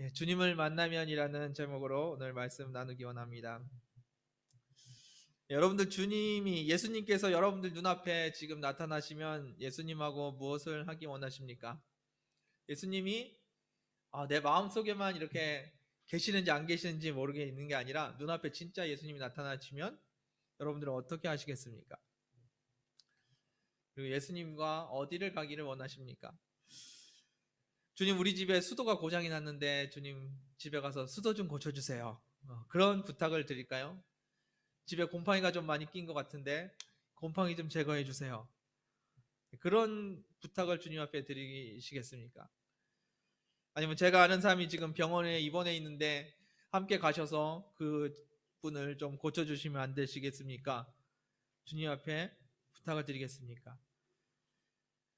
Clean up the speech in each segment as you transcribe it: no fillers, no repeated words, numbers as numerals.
주님을 만나면이라는 제목으로 오늘 말씀 나누기 원합니다. 여러분들 예수님께서 여러분들 눈앞에 지금 나타나시면 예수님하고 무엇을 하기 원하십니까? 예수님이 내 마음속에만 이렇게 계시는지 안 계시는지 모르게 있는 게 아니라 눈앞에 진짜 예수님이 나타나시면 여러분들은 어떻게 하시겠습니까? 그리고 예수님과 어디를 가기를 원하십니까? 주님, 우리 집에 수도가 고장이 났는데 주님 집에 가서 수도 좀 고쳐주세요. 그런 부탁을 드릴까요? 집에 곰팡이가 좀 많이 낀 것 같은데 곰팡이 좀 제거해 주세요. 그런 부탁을 주님 앞에 드리시겠습니까? 아니면 제가 아는 사람이 지금 병원에 입원해 있는데 함께 가셔서 그 분을 좀 고쳐주시면 안 되시겠습니까? 주님 앞에 부탁을 드리겠습니까?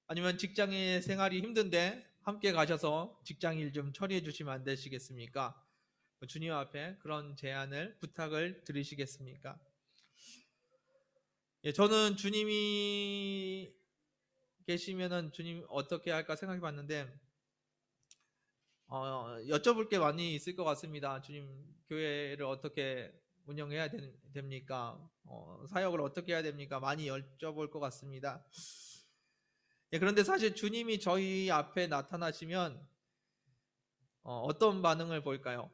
아니면 직장의 생활이 힘든데 함께 가셔서 직장 일 좀 처리해 주시면 안 되시겠습니까? 주님 앞에 그런 제안을 부탁을 드리시겠습니까? 저는 주님이 계시면은 주님 어떻게 할까 생각해 봤는데 여쭤볼 게 많이 있을 것 같습니다. 주님, 교회를 어떻게 운영해야 됩니까? 사역을 어떻게 해야 됩니까? 많이 여쭤볼 것 같습니다. 그런데 사실 주님이 저희 앞에 나타나시면 어떤 반응을 보일까요?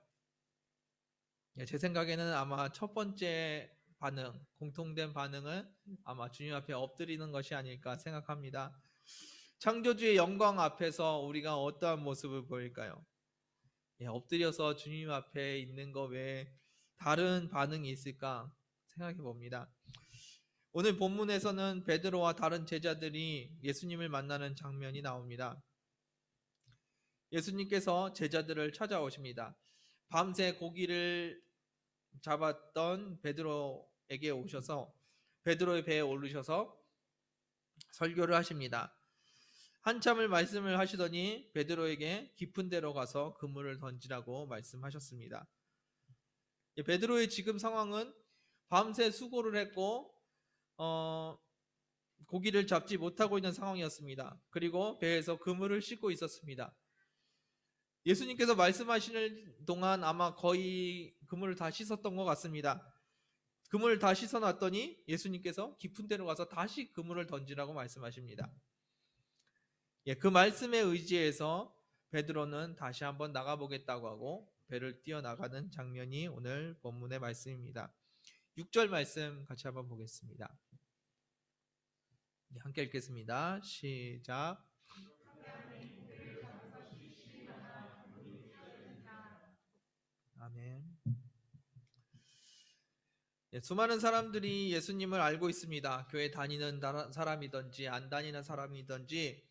제 생각에는 아마 첫 번째 반응, 공통된 반응은 아마 주님 앞에 엎드리는 것이 아닐까 생각합니다. 창조주의 영광 앞에서 우리가 어떠한 모습을 보일까요? 엎드려서 주님 앞에 있는 것 외에 다른 반응이 있을까 생각해 봅니다. 오늘 본문에서는 베드로와 다른 제자들이 예수님을 만나는 장면이 나옵니다. 예수님께서 제자들을 찾아오십니다. 밤새 고기를 잡았던 베드로에게 오셔서 베드로의 배에 오르셔서 설교를 하십니다. 한참을 말씀을 하시더니 베드로에게 깊은 데로 가서 그물을 던지라고 말씀하셨습니다. 베드로의 지금 상황은 밤새 수고를 했고 고기를 잡지 못하고 있는 상황이었습니다. 그리고 배에서 그물을 싣고 있었습니다. 예수님께서 말씀하시는 동안 아마 거의 그물을 다 씻었던 것 같습니다. 그물을 다 씻어놨더니 예수님께서 깊은 데로 가서 다시 그물을 던지라고 말씀하십니다. 그 말씀에 의지해서 베드로는 다시 한번 나가보겠다고 하고 배를 뛰어나가는 장면이 오늘 본문의 말씀입니다. 6절 말씀 같이 한번 보겠습니다. 함께 읽겠습니다. 시작. 아멘. 수많은 사람들이 예수님을 알고 있습니다. 교회 다니는 사람이든지 안 다니는 사람이든지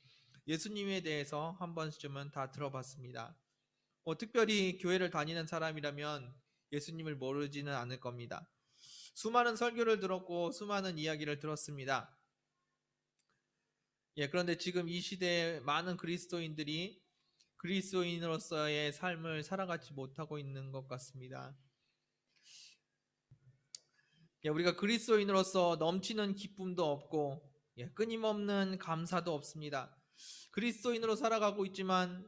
예수님에 대해서 한 번쯤은 다 들어봤습니다. 특별히 교회를 다니는 사람이라면 예수님을 모르지는 않을 겁니다. 수많은 설교를 들었고 수많은 이야기를 들었습니다. 그런데 지금 이 시대에 많은 그리스도인들이 그리스도인으로서의 삶을 살아가지 못하고 있는 것 같습니다. 우리가 그리스도인으로서 넘치는 기쁨도 없고 끊임없는 감사도 없습니다. 그리스도인으로 살아가고 있지만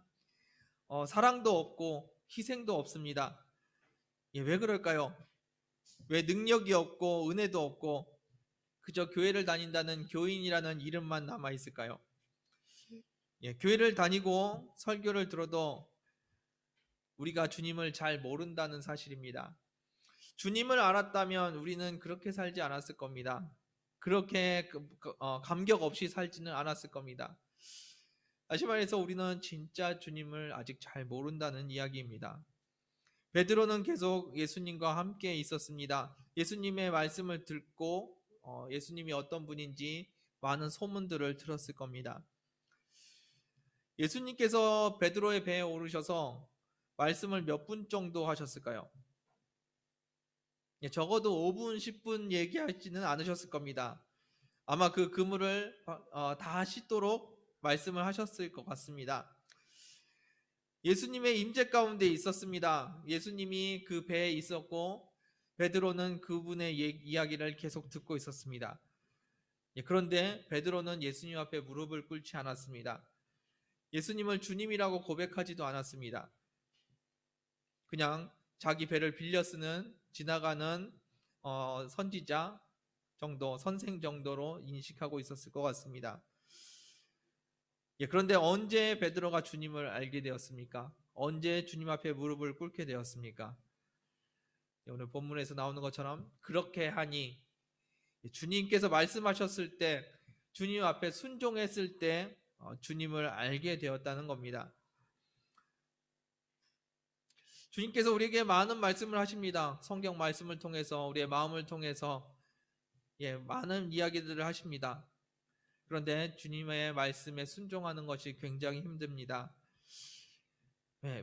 사랑도 없고 희생도 없습니다. 왜 그럴까요? 왜 능력이 없고 은혜도 없고 그저 교회를 다닌다는 교인이라는 이름만 남아 있을까요? 교회를 다니고 설교를 들어도 우리가 주님을 잘 모른다는 사실입니다. 주님을 알았다면 우리는 그렇게 살지 않았을 겁니다. 그렇게 감격 없이 살지는 않았을 겁니다. 다시 말해서 우리는 진짜 주님을 아직 잘 모른다는 이야기입니다. 베드로는 계속 예수님과 함께 있었습니다. 예수님의 말씀을 듣고 예수님이 어떤 분인지 많은 소문들을 들었을 겁니다. 예수님께서 베드로의 배에 오르셔서 말씀을 몇 분 정도 하셨을까요? 적어도 5분, 10분 얘기하지는 않으셨을 겁니다. 아마 그 그물을 다 씻도록 말씀을 하셨을 것 같습니다. 예수님의 임재 가운데 있었습니다. 예수님이 그 배에 있었고 베드로는 그분의 이야기를 계속 듣고 있었습니다. 그런데 베드로는 예수님 앞에 무릎을 꿇지 않았습니다. 예수님을 주님이라고 고백하지도 않았습니다. 그냥 자기 배를 빌려 쓰는 지나가는 선지자 정도, 선생 정도로 인식하고 있었을 것 같습니다. 그런데 언제 베드로가 주님을 알게 되었습니까? 언제 주님 앞에 무릎을 꿇게 되었습니까? 오늘 본문에서 나오는 것처럼 그렇게 하니, 주님께서 말씀하셨을 때, 주님 앞에 순종했을 때 주님을 알게 되었다는 겁니다. 주님께서 우리에게 많은 말씀을 하십니다. 성경 말씀을 통해서, 우리의 마음을 통해서 많은 이야기들을 하십니다. 그런데 주님의 말씀에 순종하는 것이 굉장히 힘듭니다.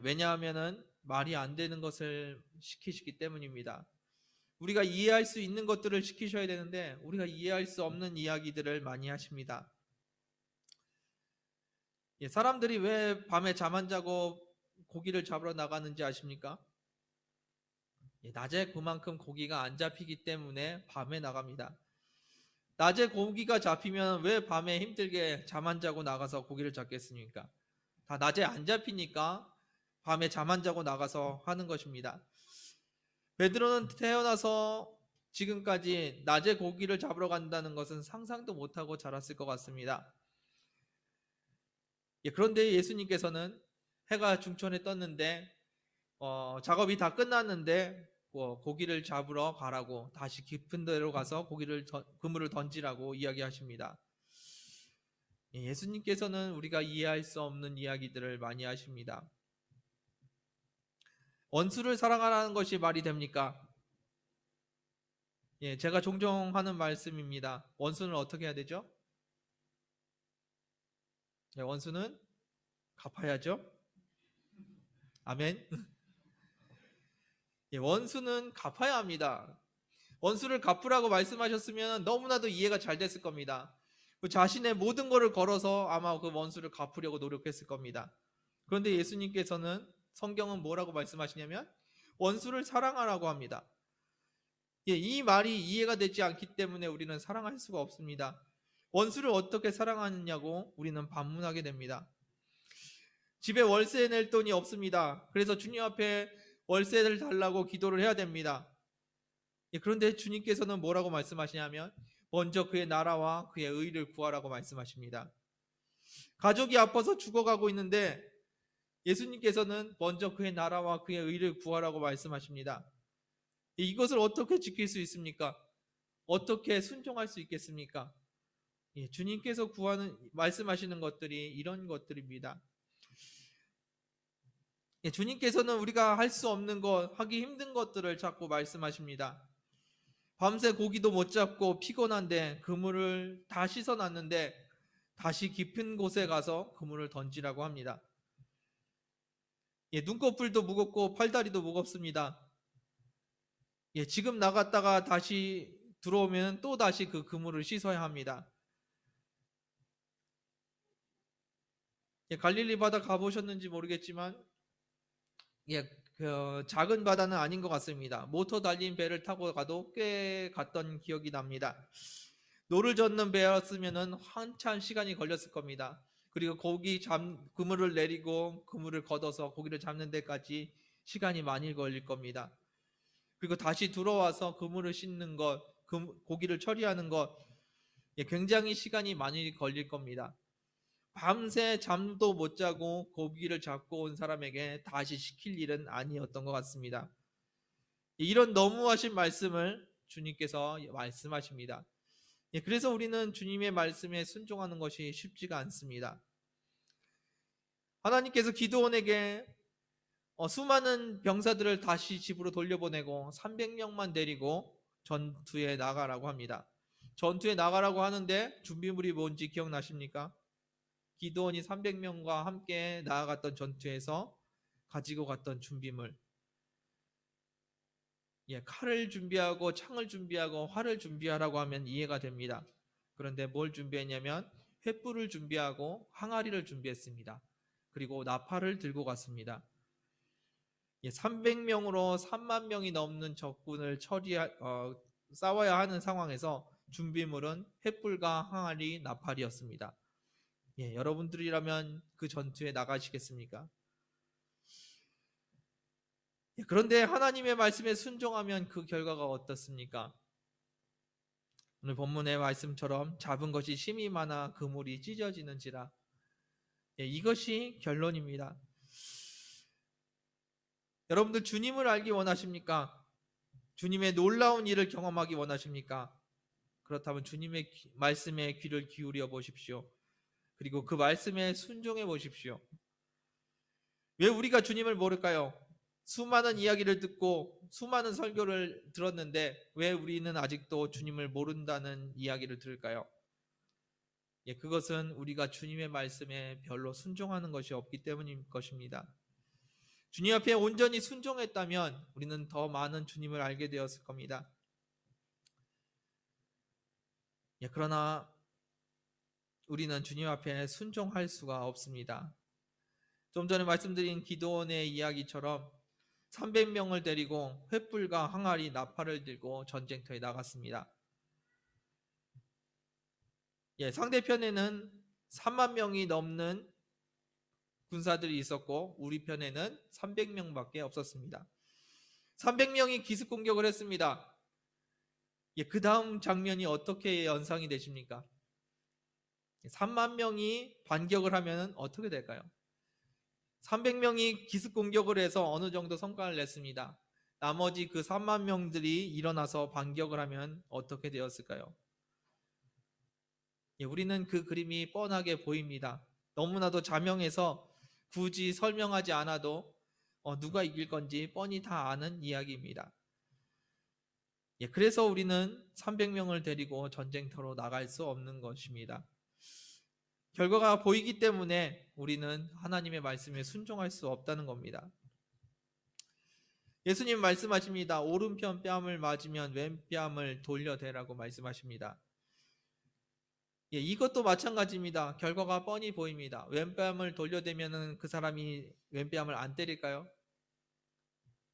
왜냐하면 말이 안 되는 것을 시키시기 때문입니다. 우리가 이해할 수 있는 것들을 시키셔야 되는데 우리가 이해할 수 없는 이야기들을 많이 하십니다. 사람들이 왜 밤에 잠 안 자고 고기를 잡으러 나가는지 아십니까? 낮에 그만큼 고기가 안 잡히기 때문에 밤에 나갑니다. 낮에 고기가 잡히면 왜 밤에 힘들게 잠 안 자고 나가서 고기를 잡겠습니까? 다 낮에 안 잡히니까 밤에 잠 안 자고 나가서 하는 것입니다. 베드로는 태어나서 지금까지 낮에 고기를 잡으러 간다는 것은 상상도 못하고 자랐을 것 같습니다. 그런데 예수님께서는 해가 중천에 떴는데 작업이 다 끝났는데 고기를 잡으러 가라고, 다시 깊은 데로 가서 그물을 던지라고 이야기하십니다. 예수님께서는 우리가 이해할 수 없는 이야기들을 많이 하십니다. 원수를 사랑하라는 것이 말이 됩니까? 제가 종종 하는 말씀입니다. 원수는 어떻게 해야 되죠? 원수는 갚아야죠. 아멘. 원수는 갚아야 합니다. 원수를 갚으라고 말씀하셨으면 너무나도 이해가 잘 됐을 겁니다. 그 자신의 모든 것을 걸어서 아마 그 원수를 갚으려고 노력했을 겁니다. 그런데 예수님께서는, 성경은 뭐라고 말씀하시냐면 원수를 사랑하라고 합니다. 이 말이 이해가 되지 않기 때문에 우리는 사랑할 수가 없습니다. 원수를 어떻게 사랑하느냐고 우리는 반문하게 됩니다. 집에 월세 낼 돈이 없습니다. 그래서 주님 앞에 월세를 달라고 기도를 해야 됩니다. 그런데 주님께서는 뭐라고 말씀하시냐면 먼저 그의 나라와 그의 의를 구하라고 말씀하십니다. 가족이 아파서 죽어가고 있는데 예수님께서는 먼저 그의 나라와 그의 의를 구하라고 말씀하십니다. 이것을 어떻게 지킬 수 있습니까? 어떻게 순종할 수 있겠습니까? 주님께서 말씀하시는 것들이 이런 것들입니다. 주님께서는 우리가 할 수 없는 것, 하기 힘든 것들을 자꾸 말씀하십니다. 밤새 고기도 못 잡고 피곤한데 그물을 다 씻어놨는데 다시 깊은 곳에 가서 그물을 던지라고 합니다. 눈꺼풀도 무겁고 팔다리도 무겁습니다. 지금 나갔다가 다시 들어오면 또 다시 그 그물을 씻어야 합니다. 갈릴리 바다 가보셨는지 모르겠지만 그 작은 바다는 아닌 것 같습니다. 모터 달린 배를 타고 가도 꽤 갔던 기억이 납니다. 노를 젓는 배였으면 한참 시간이 걸렸을 겁니다. 그리고 그물을 내리고 그물을 걷어서 고기를 잡는 데까지 시간이 많이 걸릴 겁니다. 그리고 다시 들어와서 그물을 씻는 것, 고기를 처리하는 것, 굉장히 시간이 많이 걸릴 겁니다. 밤새 잠도 못 자고 고기를 잡고 온 사람에게 다시 시킬 일은 아니었던 것 같습니다. 이런 너무하신 말씀을 주님께서 말씀하십니다. 그래서 우리는 주님의 말씀에 순종하는 것이 쉽지가 않습니다. 하나님께서 기드온에게 수많은 병사들을 다시 집으로 돌려보내고 300명만 데리고 전투에 나가라고 합니다. 전투에 나가라고 하는데 준비물이 뭔지 기억나십니까? 기드온이 300명과 함께 나아갔던 전투에서 가지고 갔던 준비물, 칼을 준비하고 창을 준비하고 활을 준비하라고 하면 이해가 됩니다. 그런데 뭘 준비했냐면 횃불을 준비하고 항아리를 준비했습니다. 그리고 나팔을 들고 갔습니다. 300명으로 3만 명이 넘는 적군을 싸워야 하는 상황에서 준비물은 횃불과 항아리, 나팔이었습니다. 여러분들이라면 그 전투에 나가시겠습니까? 그런데 하나님의 말씀에 순종하면 그 결과가 어떻습니까? 오늘 본문의 말씀처럼 잡은 것이 심이 많아 그물이 찢어지는지라. 이것이 결론입니다. 여러분들 주님을 알기 원하십니까? 주님의 놀라운 일을 경험하기 원하십니까? 그렇다면 주님의 말씀에 귀를 기울여 보십시오. 그리고 그 말씀에 순종해 보십시오. 왜 우리가 주님을 모를까요? 수많은 이야기를 듣고 수많은 설교를 들었는데 왜 우리는 아직도 주님을 모른다는 이야기를 들을까요? 그것은 우리가 주님의 말씀에 별로 순종하는 것이 없기 때문인 것입니다. 주님 앞에 온전히 순종했다면 우리는 더 많은 주님을 알게 되었을 겁니다. 그러나 우리는 주님 앞에 순종할 수가 없습니다. 좀 전에 말씀드린 기도원의 이야기처럼 300명을 데리고 횃불과 항아리, 나팔을 들고 전쟁터에 나갔습니다. 상대편에는 3만 명이 넘는 군사들이 있었고 우리 편에는 300명밖에 없었습니다. 300명이 기습 공격을 했습니다. 그 다음 장면이 어떻게 연상이 되십니까? 3만 명이 반격을 하면 어떻게 될까요? 300명이 기습 공격을 해서 어느 정도 성과를 냈습니다. 나머지 그 3만 명들이 일어나서 반격을 하면 어떻게 되었을까요? 우리는 그 그림이 뻔하게 보입니다. 너무나도 자명해서 굳이 설명하지 않아도 누가 이길 건지 뻔히 다 아는 이야기입니다. 그래서 우리는 300명을 데리고 전쟁터로 나갈 수 없는 것입니다. 결과가 보이기 때문에 우리는 하나님의 말씀에 순종할 수 없다는 겁니다. 예수님 말씀하십니다. 오른편 뺨을 맞으면 왼뺨을 돌려대라고 말씀하십니다. 이것도 마찬가지입니다. 결과가 뻔히 보입니다. 왼뺨을 돌려대면 그 사람이 왼뺨을 안 때릴까요?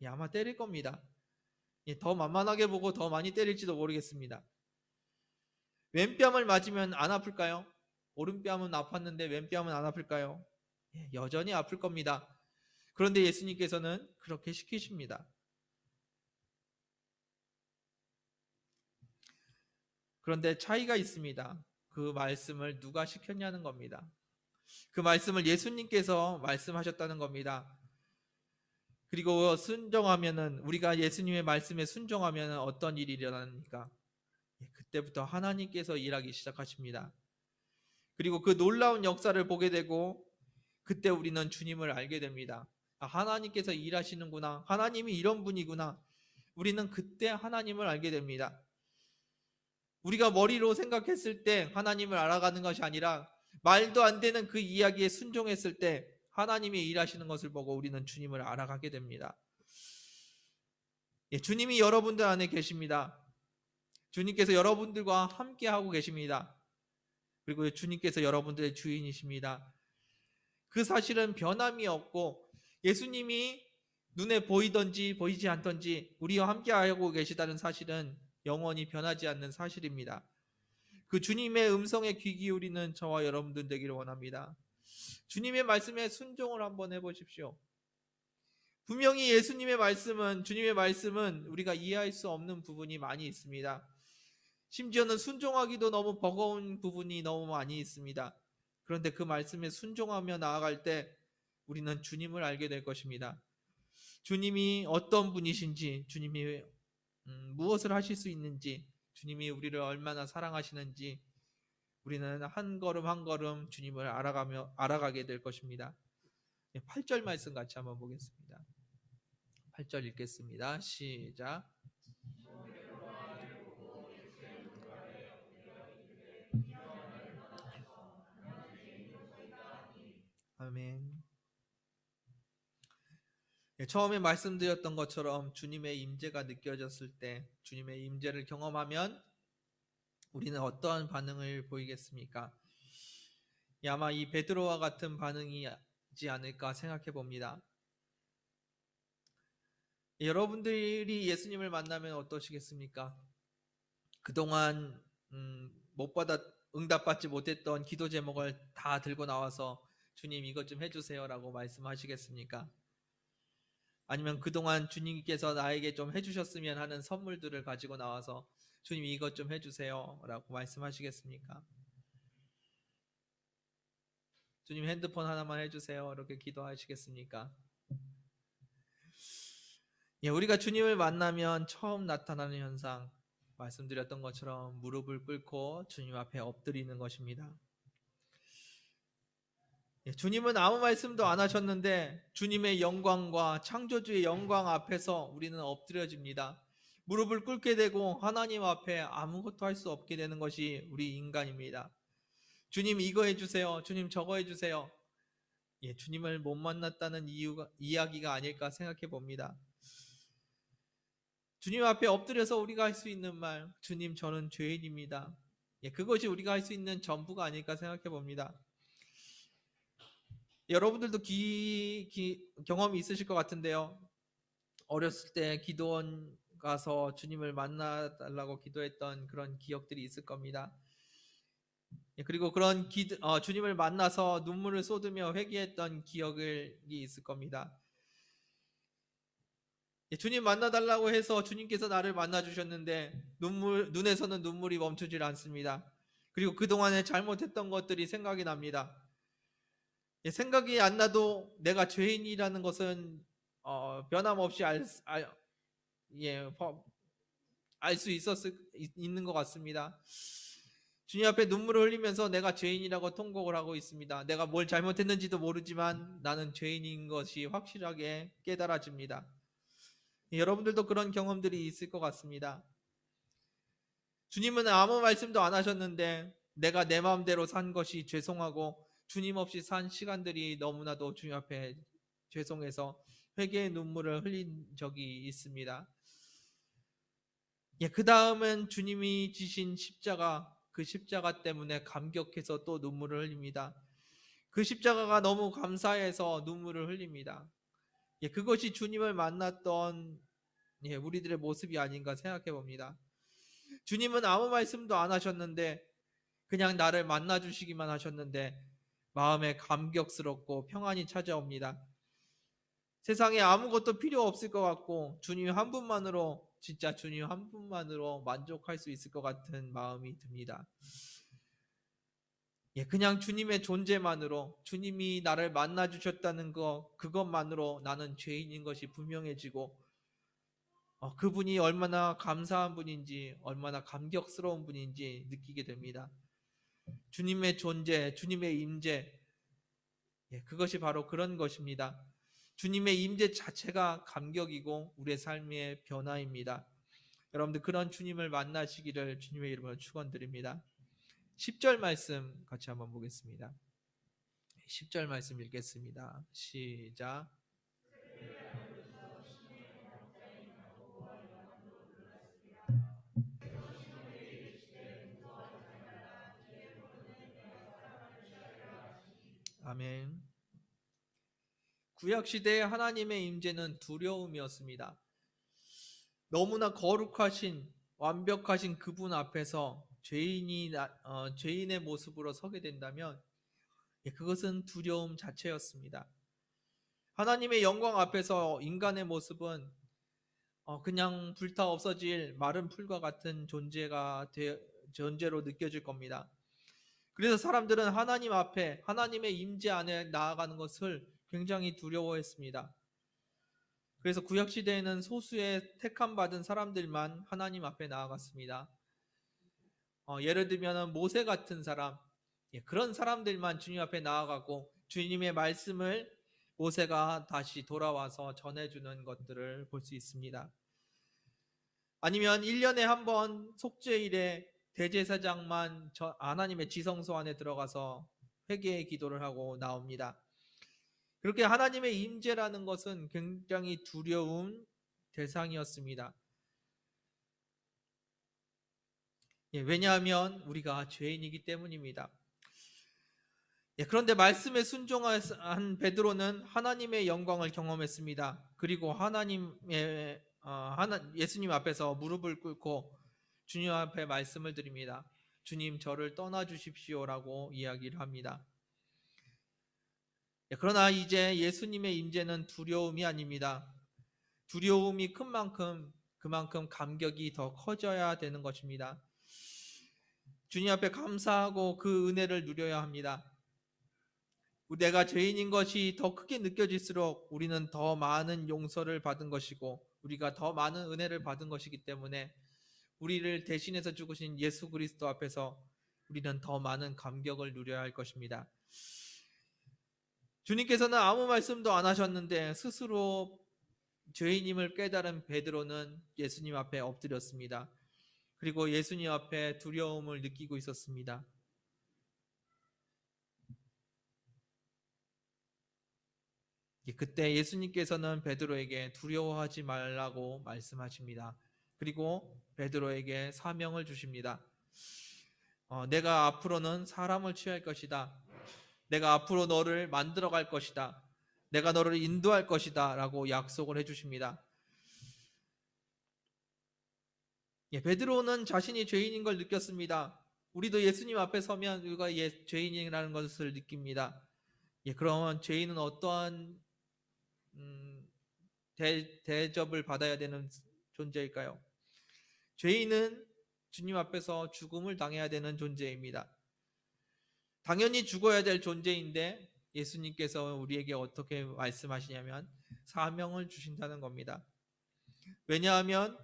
아마 때릴 겁니다. 더 만만하게 보고 더 많이 때릴지도 모르겠습니다. 왼뺨을 맞으면 안 아플까요? 오른뺨은 아팠는데 왼뺨은 안 아플까요? 여전히 아플 겁니다. 그런데 예수님께서는 그렇게 시키십니다. 그런데 차이가 있습니다. 그 말씀을 누가 시켰냐는 겁니다. 그 말씀을 예수님께서 말씀하셨다는 겁니다. 그리고 순종하면은 우리가 예수님의 말씀에 순종하면은 어떤 일이 일어납니까? 그때부터 하나님께서 일하기 시작하십니다. 그리고 그 놀라운 역사를 보게 되고 그때 우리는 주님을 알게 됩니다. 하나님께서 일하시는구나. 하나님이 이런 분이구나. 우리는 그때 하나님을 알게 됩니다. 우리가 머리로 생각했을 때 하나님을 알아가는 것이 아니라 말도 안 되는 그 이야기에 순종했을 때 하나님이 일하시는 것을 보고 우리는 주님을 알아가게 됩니다. 주님이 여러분들 안에 계십니다. 주님께서 여러분들과 함께 하고 계십니다. 그리고 주님께서 여러분들의 주인이십니다. 그 사실은 변함이 없고 예수님이 눈에 보이든지 보이지 않든지 우리와 함께 하고 계시다는 사실은 영원히 변하지 않는 사실입니다. 그 주님의 음성에 귀 기울이는 저와 여러분들 되기를 원합니다. 주님의 말씀에 순종을 한번 해보십시오. 분명히 예수님의 말씀은, 주님의 말씀은 우리가 이해할 수 없는 부분이 많이 있습니다. 심지어는 순종하기도 너무 버거운 부분이 너무 많이 있습니다. 그런데 그 말씀에 순종하며 나아갈 때 우리는 주님을 알게 될 것입니다. 주님이 어떤 분이신지, 주님이 무엇을 하실 수 있는지, 주님이 우리를 얼마나 사랑하시는지 우리는 한 걸음 한 걸음 주님을 알아가게 될 것입니다. 8절 말씀 같이 한번 보겠습니다. 8절 읽겠습니다. 시작. 아멘. 처음에 말씀드렸던 것처럼 주님의 임재가 느껴졌을 때, 주님의 임재를 경험하면 우리는 어떠한 반응을 보이겠습니까? 아마 이 베드로와 같은 반응이지 않을까 생각해 봅니다. 여러분들이 예수님을 만나면 어떠시겠습니까? 그동안 응답받지 못했던 기도 제목을 다 들고 나와서 주님 이것 좀 해주세요라고 말씀하시겠습니까? 아니면 그동안 주님께서 나에게 좀 해주셨으면 하는 선물들을 가지고 나와서 주님 이것 좀 해주세요 라고 말씀하시겠습니까? 주님 핸드폰 하나만 해주세요 이렇게 기도하시겠습니까? 예, 우리가 주님을 만나면 처음 나타나는 현상, 말씀드렸던 것처럼 무릎을 꿇고 주님 앞에 엎드리는 것입니다. 예, 주님은 아무 말씀도 안 하셨는데 주님의 영광과 창조주의 영광 앞에서 우리는 엎드려집니다. 무릎을 꿇게 되고 하나님 앞에 아무것도 할 수 없게 되는 것이 우리 인간입니다. 주님 이거 해주세요. 주님 저거 해주세요. 예, 주님을 못 만났다는 이야기가 아닐까 생각해 봅니다. 주님 앞에 엎드려서 우리가 할 수 있는 말, 주님 저는 죄인입니다. 예, 그것이 우리가 할 수 있는 전부가 아닐까 생각해 봅니다. 여러분들도 경험이 있으실 것 같은데요. 어렸을 때 기도원 가서 주님을 만나달라고 기도했던 그런 기억들이 있을 겁니다. 예, 그리고 그런 주님을 만나서 눈물을 쏟으며 회개했던 기억이 있을 겁니다. 예, 주님 만나달라고 해서 주님께서 나를 만나주셨는데 눈에서는 눈물이 멈추질 않습니다. 그리고 그동안에 잘못했던 것들이 생각이 납니다. 예, 생각이 안 나도 내가 죄인이라는 것은 변함없이 알 수 있는 것 같습니다. 주님 앞에 눈물을 흘리면서 내가 죄인이라고 통곡을 하고 있습니다. 내가 뭘 잘못했는지도 모르지만 나는 죄인인 것이 확실하게 깨달아집니다. 여러분들도 그런 경험들이 있을 것 같습니다. 주님은 아무 말씀도 안 하셨는데 내가 내 마음대로 산 것이 죄송하고 주님 없이 산 시간들이 너무나도 주님 앞에 죄송해서 회개의 눈물을 흘린 적이 있습니다. 예, 그 다음은 주님이 지신 십자가, 그 십자가 때문에 감격해서 또 눈물을 흘립니다. 그 십자가가 너무 감사해서 눈물을 흘립니다. 예, 그것이 주님을 만났던 우리들의 모습이 아닌가 생각해 봅니다. 주님은 아무 말씀도 안 하셨는데 그냥 나를 만나 주시기만 하셨는데 마음에 감격스럽고 평안이 찾아옵니다. 세상에 아무것도 필요 없을 것 같고 주님 한 분만으로, 진짜 주님 한 분만으로 만족할 수 있을 것 같은 마음이 듭니다. 예, 그냥 주님의 존재만으로, 주님이 나를 만나 주셨다는 그것만으로 나는 죄인인 것이 분명해지고 그분이 얼마나 감사한 분인지, 얼마나 감격스러운 분인지 느끼게 됩니다. 주님의 존재, 주님의 임재, 그것이 바로 그런 것입니다. 주님의 임재 자체가 감격이고 우리의 삶의 변화입니다. 여러분들 그런 주님을 만나시기를 주님의 이름으로 축원드립니다. 10절 말씀 같이 한번 보겠습니다. 10절 말씀 읽겠습니다. 시작. 아멘. 구약 시대의 하나님의 임재는 두려움이었습니다. 너무나 거룩하신 완벽하신 그분 앞에서 죄인의 모습으로 서게 된다면 그것은 두려움 자체였습니다. 하나님의 영광 앞에서 인간의 모습은 그냥 불타 없어질 마른 풀과 같은 존재로 느껴질 겁니다. 그래서 사람들은 하나님 앞에 하나님의 임재 안에 나아가는 것을 굉장히 두려워했습니다. 그래서 구약 시대에는 소수의 택함 받은 사람들만 하나님 앞에 나아갔습니다. 예를 들면 모세 같은 사람, 그런 사람들만 주님 앞에 나아가고 주님의 말씀을 모세가 다시 돌아와서 전해주는 것들을 볼 수 있습니다. 아니면 1년에 한 번 속죄일에 대제사장만 하나님의 지성소 안에 들어가서 회개의 기도를 하고 나옵니다. 그렇게 하나님의 임재라는 것은 굉장히 두려운 대상이었습니다. 왜냐하면 우리가 죄인이기 때문입니다. 그런데 말씀에 순종한 베드로는 하나님의 영광을 경험했습니다. 그리고 예수님 앞에서 무릎을 꿇고 주님 앞에 말씀을 드립니다. 주님 저를 떠나 주십시오라고 이야기를 합니다. 그러나 이제 예수님의 임재는 두려움이 아닙니다. 두려움이 큰 만큼 그만큼 감격이 더 커져야 되는 것입니다. 주님 앞에 감사하고 그 은혜를 누려야 합니다. 내가 죄인인 것이 더 크게 느껴질수록 우리는 더 많은 용서를 받은 것이고 우리가 더 많은 은혜를 받은 것이기 때문에 우리를 대신해서 죽으신 예수 그리스도 앞에서 우리는 더 많은 감격을 누려야 할 것입니다. 주님께서는 아무 말씀도 안 하셨는데 스스로 죄인임을 깨달은 베드로는 예수님 앞에 엎드렸습니다. 그리고 예수님 앞에 두려움을 느끼고 있었습니다. 그때 예수님께서는 베드로에게 두려워하지 말라고 말씀하십니다. 그리고 베드로에게 사명을 주십니다. 내가 앞으로는 사람을 취할 것이다. 내가 앞으로 너를 만들어 갈 것이다. 내가 너를 인도할 것이다. 라고 약속을 해주십니다. 베드로는 자신이 죄인인 걸 느꼈습니다. 우리도 예수님 앞에 서면 우리가 죄인이라는 것을 느낍니다. 그러면 죄인은 어떠한 대접을 받아야 되는 존재일까요? 죄인은 주님 앞에서 죽음을 당해야 되는 존재입니다. 당연히 죽어야 될 존재인데 예수님께서 우리에게 어떻게 말씀하시냐면 사명을 주신다는 겁니다. 왜냐하면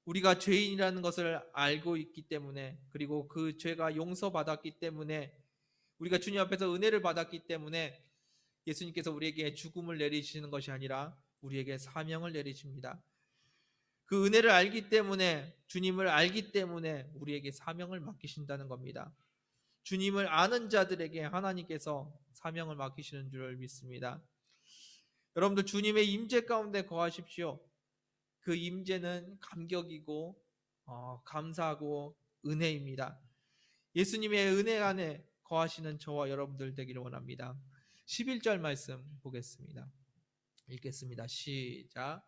우리가 죄인이라는 것을 알고 있기 때문에 그리고 그 죄가 용서받았기 때문에 우리가 주님 앞에서 은혜를 받았기 때문에 예수님께서 우리에게 죽음을 내리시는 것이 아니라 우리에게 사명을 내리십니다. 그 은혜를 알기 때문에 주님을 알기 때문에 우리에게 사명을 맡기신다는 겁니다. 주님을 아는 자들에게 하나님께서 사명을 맡기시는 줄 믿습니다. 여러분들 주님의 임재 가운데 거하십시오. 그 임재는 감격이고 감사하고 은혜입니다. 예수님의 은혜 안에 거하시는 저와 여러분들 되기를 원합니다. 11절 말씀 보겠습니다. 읽겠습니다. 시작.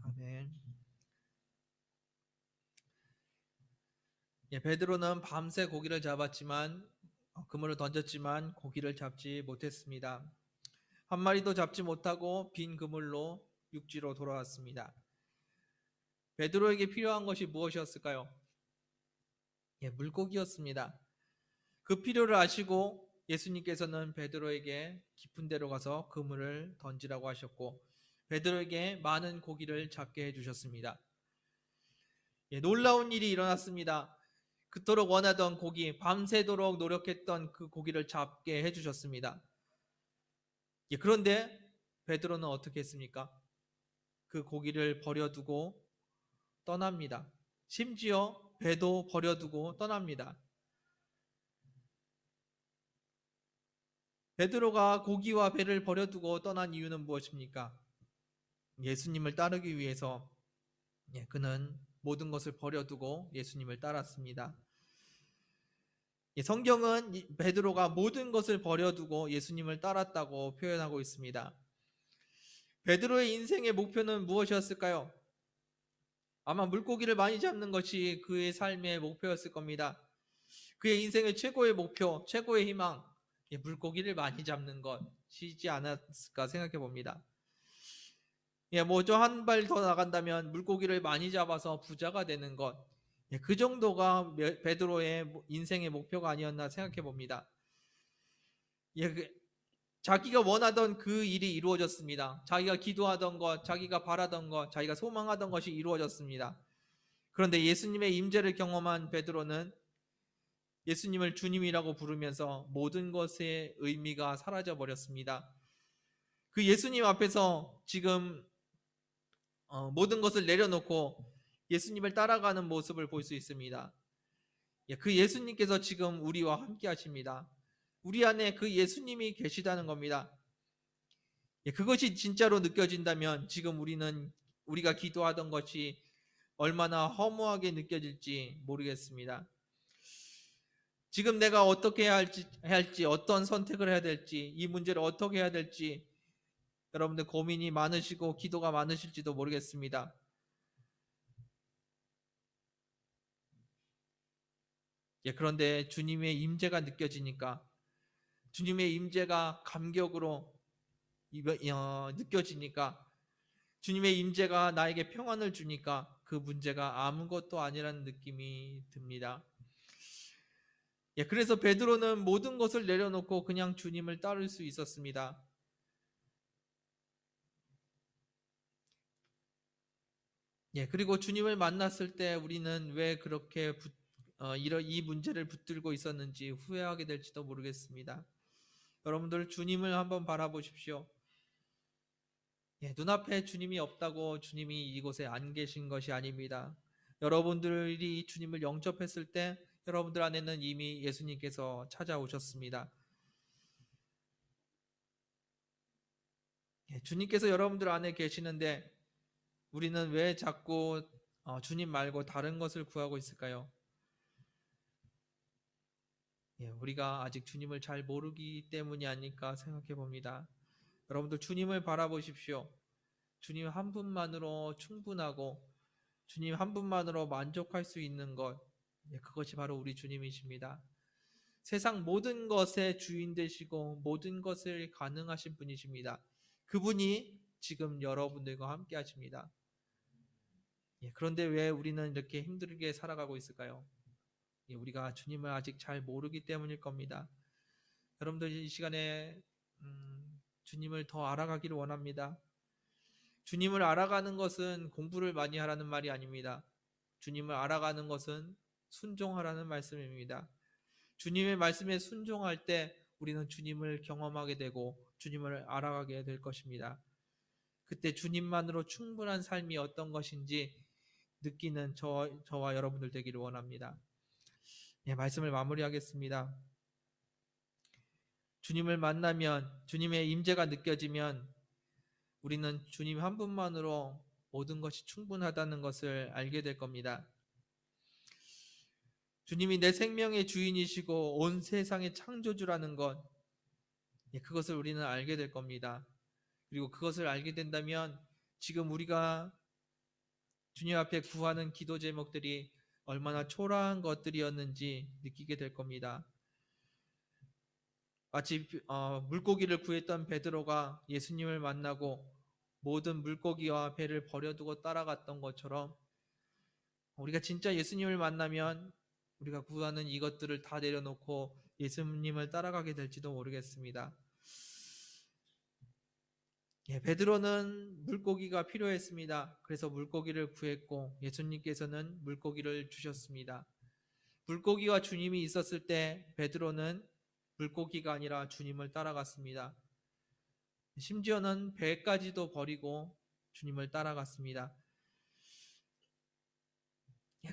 아멘. 베드로는 밤새 고기를 잡았지만 그물을 던졌지만 고기를 잡지 못했습니다. 한 마리도 잡지 못하고 빈 그물로 육지로 돌아왔습니다. 베드로에게 필요한 것이 무엇이었을까요? 물고기였습니다. 그 필요를 아시고 예수님께서는 베드로에게 깊은 데로 가서 그물을 던지라고 하셨고 베드로에게 많은 고기를 잡게 해주셨습니다. 놀라운 일이 일어났습니다. 그토록 원하던 고기, 밤새도록 노력했던 그 고기를 잡게 해주셨습니다. 그런데 베드로는 어떻게 했습니까? 그 고기를 버려두고 떠납니다. 심지어 배도 버려두고 떠납니다. 베드로가 고기와 배를 버려두고 떠난 이유는 무엇입니까? 예수님을 따르기 위해서 그는 모든 것을 버려두고 예수님을 따랐습니다. 성경은 베드로가 모든 것을 버려두고 예수님을 따랐다고 표현하고 있습니다. 베드로의 인생의 목표는 무엇이었을까요? 아마 물고기를 많이 잡는 것이 그의 삶의 목표였을 겁니다. 그의 인생의 최고의 목표, 최고의 희망, 물고기를 많이 잡는 것이지 않았을까 생각해 봅니다. 좀 한 발 더 나간다면 물고기를 많이 잡아서 부자가 되는 것, 그 정도가 베드로의 인생의 목표가 아니었나 생각해 봅니다. 자기가 원하던 그 일이 이루어졌습니다. 자기가 기도하던 것, 자기가 바라던 것, 자기가 소망하던 것이 이루어졌습니다. 그런데 예수님의 임재를 경험한 베드로는 예수님을 주님이라고 부르면서 모든 것의 의미가 사라져 버렸습니다. 그 예수님 앞에서 지금 모든 것을 내려놓고 예수님을 따라가는 모습을 볼 수 있습니다. 그 예수님께서 지금 우리와 함께 하십니다. 우리 안에 그 예수님이 계시다는 겁니다. 그것이 진짜로 느껴진다면 지금 우리가 기도하던 것이 얼마나 허무하게 느껴질지 모르겠습니다. 지금 내가 어떻게 해야 할지, 어떤 선택을 해야 될지, 이 문제를 어떻게 해야 될지 여러분들 고민이 많으시고 기도가 많으실지도 모르겠습니다. 그런데 주님의 임재가 느껴지니까 주님의 임재가 감격으로 느껴지니까, 주님의 임재가 나에게 평안을 주니까 그 문제가 아무것도 아니라는 느낌이 듭니다. 그래서 베드로는 모든 것을 내려놓고 그냥 주님을 따를 수 있었습니다. 그리고 주님을 만났을 때 우리는 왜 그렇게 이 문제를 붙들고 있었는지 후회하게 될지도 모르겠습니다. 여러분들 주님을 한번 바라보십시오. 눈앞에 주님이 없다고 주님이 이곳에 안 계신 것이 아닙니다. 여러분들이 주님을 영접했을 때 여러분들 안에는 이미 예수님께서 찾아오셨습니다. 주님께서 여러분들 안에 계시는데 우리는 왜 자꾸 주님 말고 다른 것을 구하고 있을까요? 우리가 아직 주님을 잘 모르기 때문이 아닐까 생각해 봅니다. 여러분들 주님을 바라보십시오. 주님 한 분만으로 충분하고 주님 한 분만으로 만족할 수 있는 것, 그것이 바로 우리 주님이십니다. 세상 모든 것의 주인 되시고 모든 것을 가능하신 분이십니다. 그분이 지금 여러분들과 함께 하십니다. 그런데 왜 우리는 이렇게 힘들게 살아가고 있을까요? 우리가 주님을 아직 잘 모르기 때문일 겁니다. 여러분들 이 시간에 주님을 더 알아가기를 원합니다. 주님을 알아가는 것은 공부를 많이 하라는 말이 아닙니다. 주님을 알아가는 것은 순종하라는 말씀입니다. 주님의 말씀에 순종할 때 우리는 주님을 경험하게 되고 주님을 알아가게 될 것입니다. 그때 주님만으로 충분한 삶이 어떤 것인지 느끼는 저와 여러분들 되기를 원합니다. 말씀을 마무리하겠습니다. 주님을 만나면, 주님의 임재가 느껴지면 우리는 주님 한 분만으로 모든 것이 충분하다는 것을 알게 될 겁니다. 주님이 내 생명의 주인이시고 온 세상의 창조주라는 것, 그것을 우리는 알게 될 겁니다. 그리고 그것을 알게 된다면 지금 우리가 주님 앞에 구하는 기도 제목들이 얼마나 초라한 것들이었는지 느끼게 될 겁니다. 마치 물고기를 구했던 베드로가 예수님을 만나고 모든 물고기와 배를 버려두고 따라갔던 것처럼 우리가 진짜 예수님을 만나면 우리가 구하는 이것들을 다 내려놓고 예수님을 따라가게 될지도 모르겠습니다. 베드로는 물고기가 필요했습니다. 그래서 물고기를 구했고 예수님께서는 물고기를 주셨습니다. 물고기와 주님이 있었을 때 베드로는 물고기가 아니라 주님을 따라갔습니다. 심지어는 배까지도 버리고 주님을 따라갔습니다.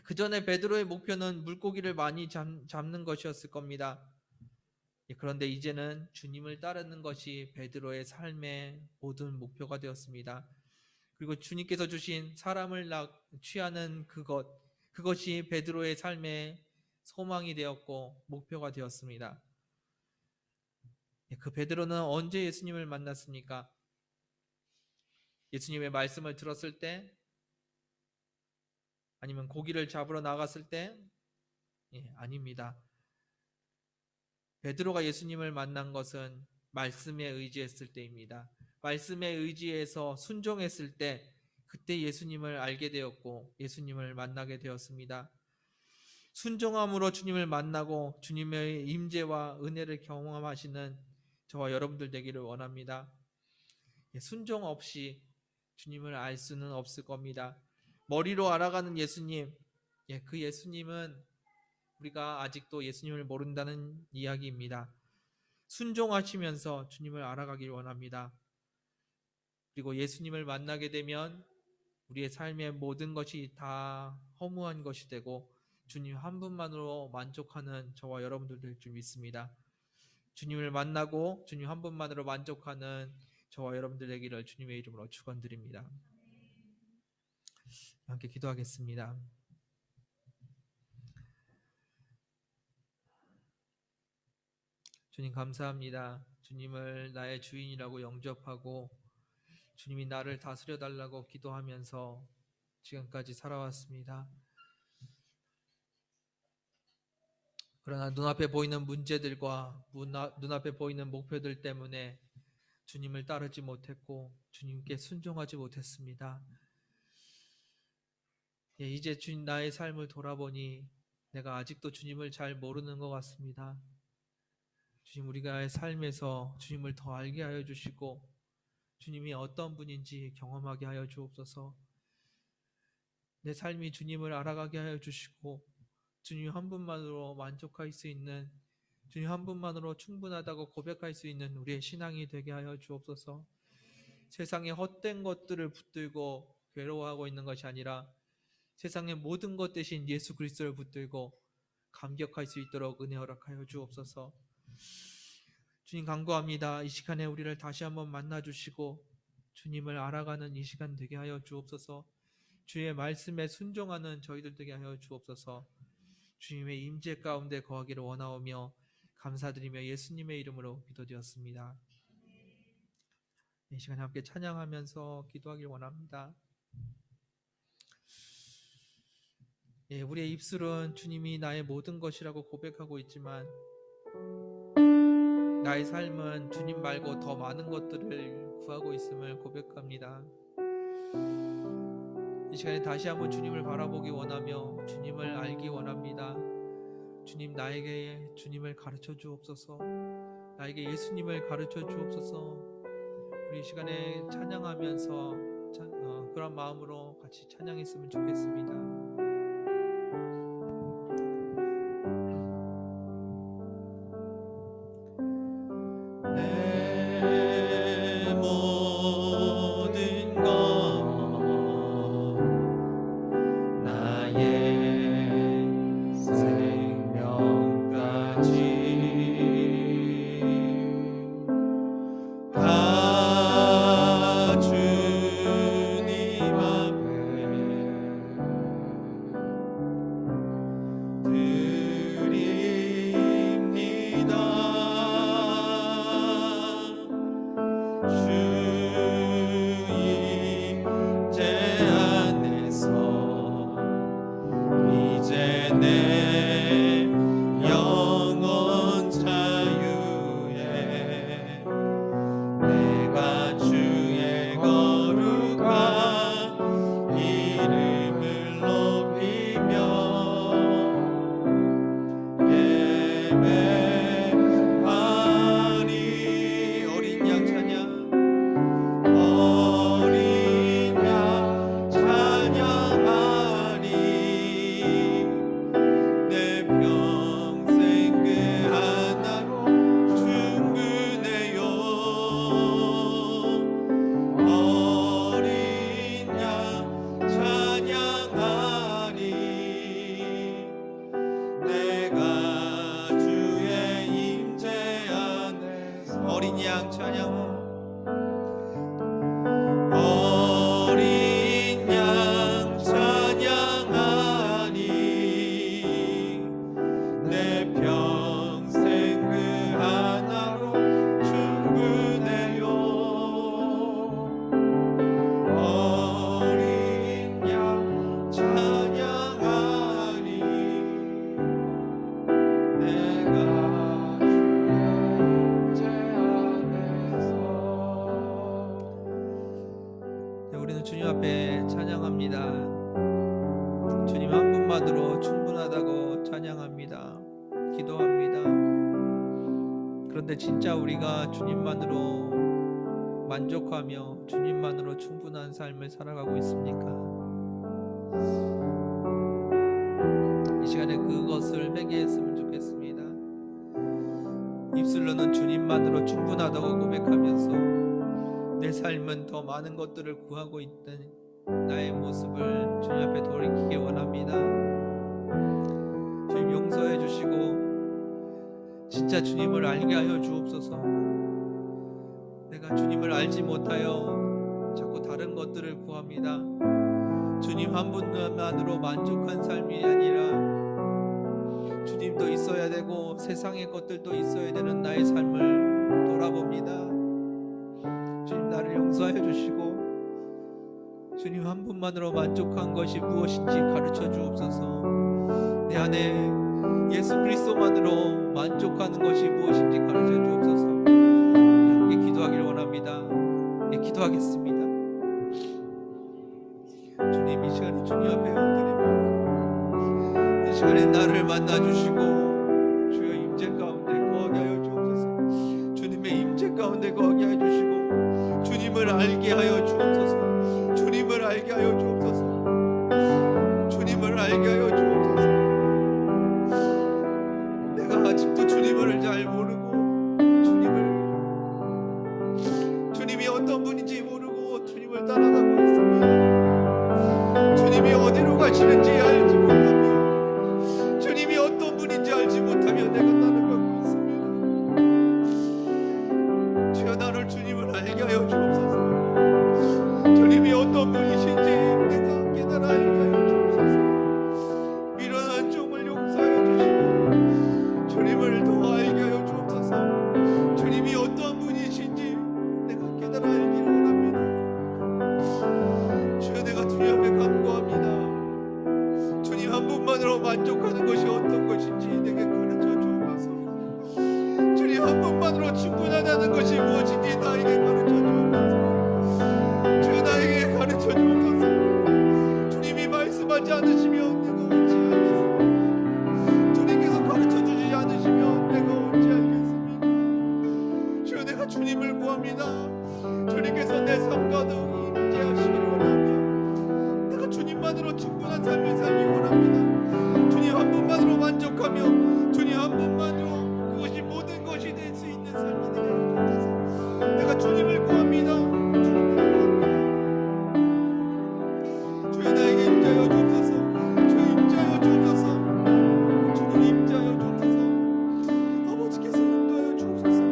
그 전에 베드로의 목표는 물고기를 많이 잡는 것이었을 겁니다. 그런데 이제는 주님을 따르는 것이 베드로의 삶의 모든 목표가 되었습니다. 그리고 주님께서 주신 사람을 취하는 그것이 베드로의 삶의 소망이 되었고 목표가 되었습니다. 그 베드로는 언제 예수님을 만났습니까? 예수님의 말씀을 들었을 때? 아니면 고기를 잡으러 나갔을 때? 아닙니다. 베드로가 예수님을 만난 것은 말씀에 의지했을 때입니다. 말씀에 의지해서 순종했을 때 그때 예수님을 알게 되었고 예수님을 만나게 되었습니다. 순종함으로 주님을 만나고 주님의 임재와 은혜를 경험하시는 저와 여러분들 되기를 원합니다. 순종 없이 주님을 알 수는 없을 겁니다. 머리로 알아가는 예수님, 그 예수님은 우리가 아직도 예수님을 모른다는 이야기입니다. 순종하시면서 주님을 알아가길 원합니다. 그리고 예수님을 만나게 되면 우리의 삶의 모든 것이 다 허무한 것이 되고 주님 한 분만으로 만족하는 저와 여러분들 될 줄 믿습니다. 주님을 만나고 주님 한 분만으로 만족하는 저와 여러분들 되기를 주님의 이름으로 축원드립니다. 함께 기도하겠습니다. 주님 감사합니다. 주님을 나의 주인이라고 영접하고 주님이 나를 다스려 달라고 기도하면서 지금까지 살아왔습니다. 그러나 눈앞에 보이는 문제들과 눈앞에 보이는 목표들 때문에 주님을 따르지 못했고 주님께 순종하지 못했습니다. 이제 주님 나의 삶을 돌아보니 내가 아직도 주님을 잘 모르는 것 같습니다. 주님, 우리가 삶에서 주님을 더 알게 하여 주시고 주님이 어떤 분인지 경험하게 하여 주옵소서. 내 삶이 주님을 알아가게 하여 주시고 주님 한 분만으로 만족할 수 있는, 주님 한 분만으로 충분하다고 고백할 수 있는 우리의 신앙이 되게 하여 주옵소서. 세상의 헛된 것들을 붙들고 괴로워하고 있는 것이 아니라 세상의 모든 것 대신 예수 그리스도를 붙들고 감격할 수 있도록 은혜 허락하여 주옵소서. 주님 간구합니다. 이 시간에 우리를 다시 한번 만나주시고 주님을 알아가는 이 시간 되게 하여 주옵소서. 주의 말씀에 순종하는 저희들 되게 하여 주옵소서. 주님의 임재 가운데 거하기를 원하오며 감사드리며 예수님의 이름으로 기도드렸습니다. 이 시간에 함께 찬양하면서 기도하길 원합니다. 우리의 입술은 주님이 나의 모든 것이라고 고백하고 있지만 나의 삶은 주님 말고 더 많은 것들을 구하고 있음을 고백합니다. 이 시간에 다시 한번 주님을 바라보기 원하며 주님을 알기 원합니다. 주님, 나에게 주님을 가르쳐 주옵소서. 나에게 예수님을 가르쳐 주옵소서. 우리 이 시간에 찬양하면서 그런 마음으로 같이 찬양했으면 좋겠습니다. 주님 앞에 찬양합니다. 주님 한 분만으로 충분하다고 찬양합니다. 기도합니다. 그런데 진짜 우리가 주님만으로 만족하며 주님만으로 충분한 삶을 살아가고 있습니까? 이 시간에 그것을 회개했으면 좋겠습니다. 입술로는 주님만으로 충분하다고 고백하면서 내 삶은 더 많은 것들을 구하고 있던 나의 모습을 주님 앞에 돌이키기 원합니다. 주님 용서해 주시고 진짜 주님을 알게 하여 주옵소서. 내가 주님을 알지 못하여 자꾸 다른 것들을 구합니다. 주님 한 분만으로 만족한 삶이 아니라 주님도 있어야 되고 세상의 것들도 있어야 되는 나의 삶을 돌아봅니다. 주님 나를 용서해 주시고 주님 한 분만으로 만족한 것이 무엇인지 가르쳐 주옵소서. 내 안에 예수 그리스도만으로 만족하는 것이 무엇인지 가르쳐 주옵소서. 함께 기도하기를 원합니다. 기도하겠습니다. 주님, 이 시간에 주님 앞에 엎드립니다. 이 시간에 나를 만나주시고 주여 임재 가운데 거하게 하여 주옵소서. 주님의 임재 가운데 거하게 하여 주시고 주님을 알게 하여 주옵소서. 주님을 알게 하여 주옵소서. 주님을 알게 하여 주옵소서. 내가 아직도 주님을 잘 모르고 주님이 어떤 분인지 모르고 주님을 따라가고 있습니다. 주님이 어디로 가시는지 알지 못하며 주님이 어떤 분인지 알지 못하며 내가 따라가고 있습니다. 주여, 나를 주님을 알게 하여 주옵소서. 주님이 어떤 분이신지 내가 깨달아 알게 하여 주옵소서. 미련한 종을 용서하여 주시고 주님을 더 알게 하여 주옵소서. 주님이 어떤 분이신지 내가 깨달아 알기를 원합니다. 주여, 내가 주님 앞에 간구합니다. 주님 한 분만으로 만족하는 것이 어떤 것인지 내게 가르쳐 주옵소서. 주님 한 분만으로 충분하다는 것이 무엇인지 나에게 가르쳐 주옵소서. 주여, 나에게 가르쳐 주옵소서. 주님이 말씀하지 않으시면 내가 어찌 알겠습니까? 주님께서 가르쳐 주지 않으시면 내가 어찌 알겠습니까? 주여, 내가 주님을 구합니다. 주님께서 내 삶과 더욱 임재하시기를 원하며 내가 주님만으로 충분한 삶을 살기 원합니다. 주님 한 분만으로 만족하며 주님 한 분만으로 그것이 모든 것이 될 수 있는 삶이 되게 하옵소서. 내가 주님을 구합니다. 주여, 나에게 임재하여 주옵소서. 주여, 임재하여 주옵소서. 주님 임재하여 주옵소서. 아버지께서 인도하여 주옵소서. 아버지께서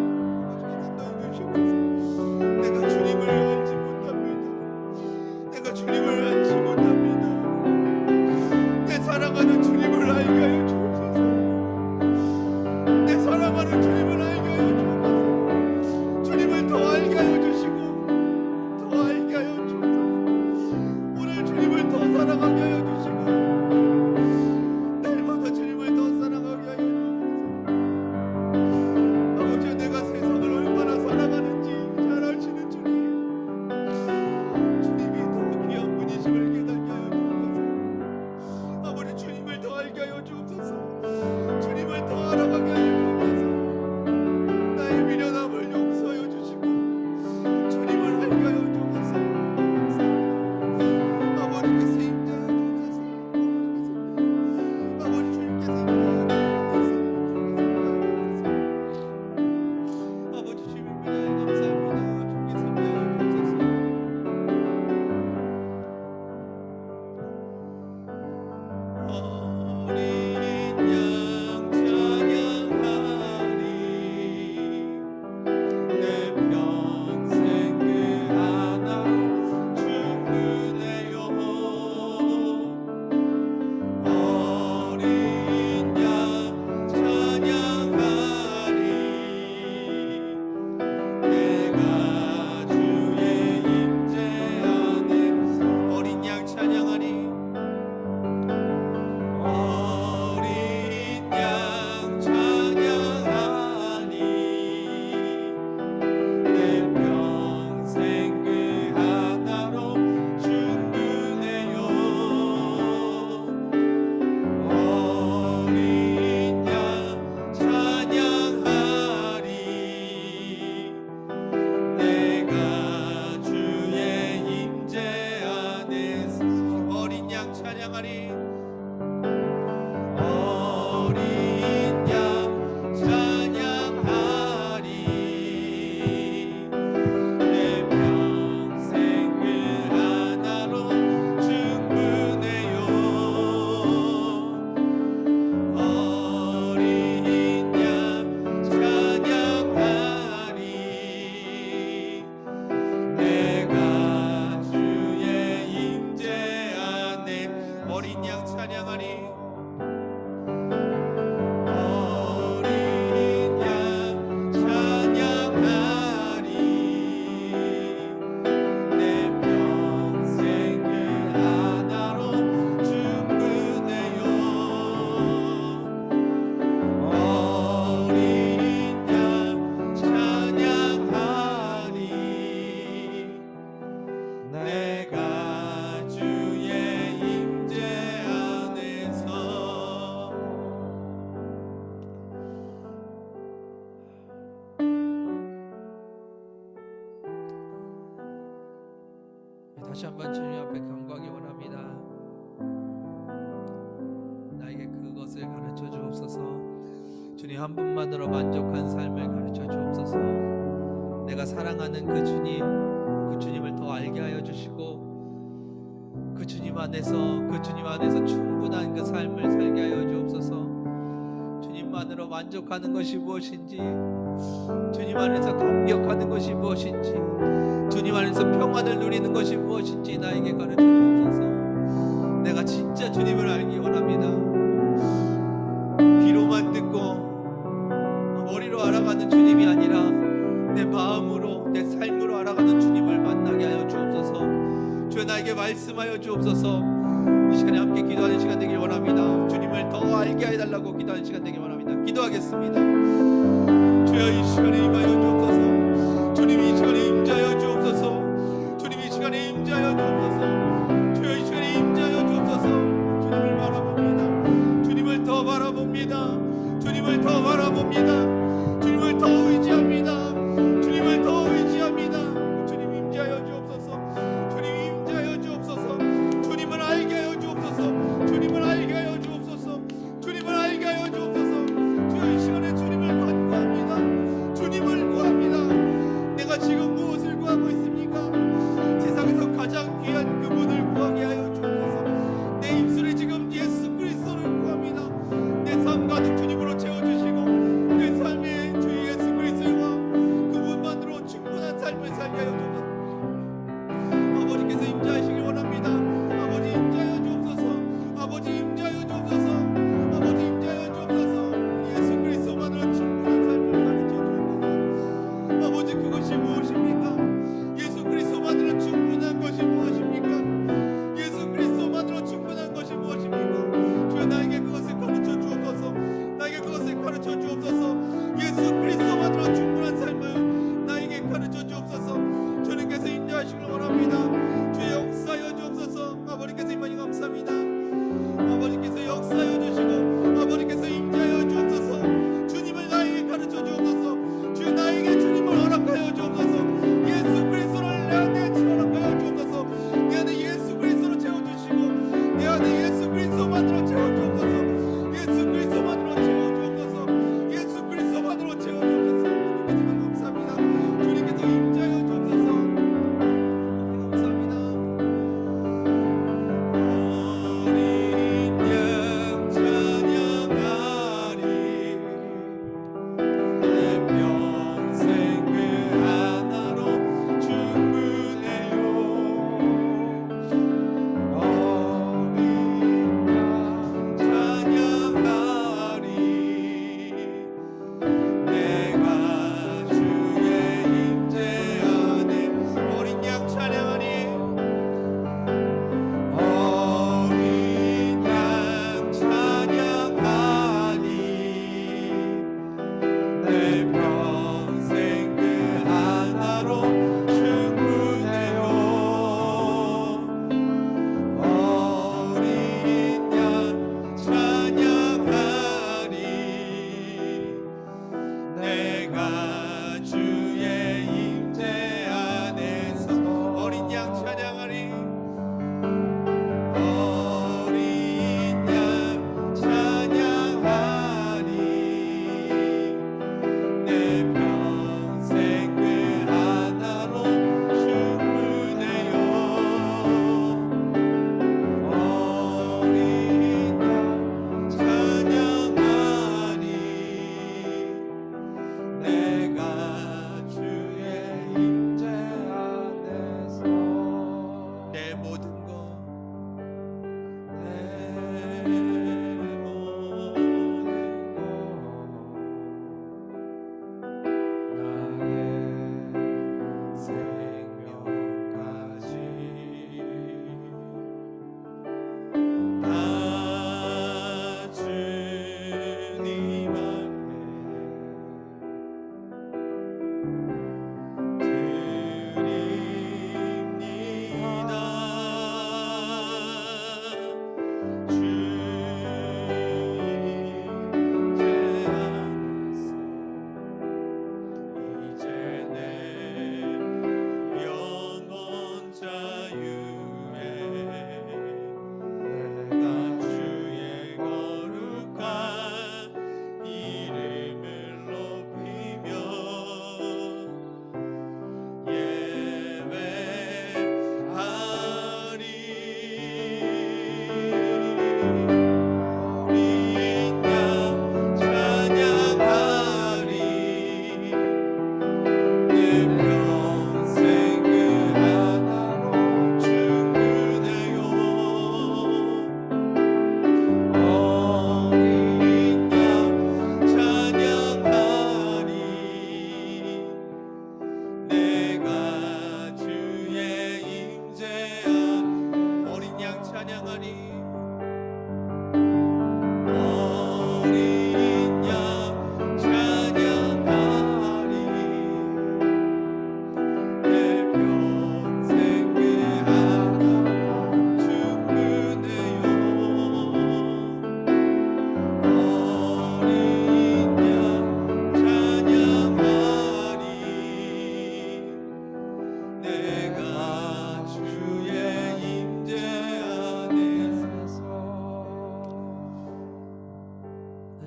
인도하여 주옵소서. 내가 주님을 알지 못합니다. 내가 주님을 알지 못합니다. 내 사랑하는 주님을 알게 하여 주옵소서. 내 사랑하는 주님을 알게 하여 주옵소서. 주님을 더 알게 하여 주시고 더 알게 하여 주옵소서. 오늘 주님을 더 사랑하게 하여 주시고 날마다 주님을 더 사랑하게 하여 주옵소서. 아버지, 내가 세상을 얼마나 사랑하는지 잘 아시는 주님, 주님이 더 귀한 분이심을 깨닫게 하여 주옵소서. 아버지, 주님을 더 알게 하여 주옵소서. 주님을 더 알아가게 하여 주옵소서. 나의 미련함을 용서하여 주시고 주님을 알게 하여 주옵소서. 아버지께서 임재하여 주옵소서. 아버지, 주님께서 임재하여 주옵소서. 아버지, 주님입니다. 감사합니다. 주님께서 임재하여 주옵소서. 어린 양 찬양하리. 내 평생 그 하나로 충분해요. 어린 양 찬양하리. 내가 주의 임재 안에 어린 양 찬양하리. 어린 양 찬양하니 내 평생 그 하나로 충분해요. 어린 양 찬양하리. 내가 주의 임재 안에 어린 양 찬양하리. 어린 양 찬양하리. 내 평생 그 하나로 충분해요. 어린 양 찬양하리. 내가 주의 임재 안에 어린 양 찬양하리. 어린 양 찬양하리. 내 평생 그 하나로 충분해요. 다시 한번 주님 앞에 간구하기 원합니다. 나에게 그것을 가르쳐 주옵소서. 주님 한 분만으로 만족한 삶을 가르쳐 주옵소서. 내가 사랑하는 그 주님을 더 알게 하여 주시고 그 주님 안에서 충분한 그 삶을 살게 하여 주옵소서. 주님만으로 만족하는 것이 무엇인지, 주님 안에서 감격하는 것이 무엇인지, 주님 안에서 평안을 누리는 것이 무엇인지 나에게 가르쳐 주옵소서. 내가 진짜 주님을 알기 원합니다. 귀로만 듣고 머리로 알아가는 주님이 아니라 내 마음으로, 내 삶으로 알아가는 주님을 만나게 하여 주옵소서. 주여 나에게 말씀하여 주옵소서. 이 시간에 함께 기도하는 시간 되길 원합니다. 주님을 더 알게 해달라고 기도하는 시간 되길 원합니다. 기도하겠습니다. 주여 이 시간에 임하여 주옵소서. 주님 이 시간에 임자여 주옵소서. 주님 이 시간에 임자여 주옵소서. 주여 이 시간에 임자여 주옵소서. 주님을 바라봅니다. 주님을 더 바라봅니다. 주님을 더 바라봅니다. 주님을 더 의지합니다. 주님을 더 의지합니다. 주님 임자여 주옵소서. 주님 임자여 주옵소서. 주님을 알게 하여 주옵소서. 주님을 알게 하여 주옵소서. 주님을 알게 하여 주옵소서. 주여 이 시간에 주님을 간구합니다. 주님을 구합니다. 내가 지금 무엇을 구하고 있습니까? 세상에서 가장 귀한 그분을 구하게 하여 주옵소서. 내 입술에 지금 예수 그리스도를 구합니다. 내 삶 가득 주님으로 채워주시고 내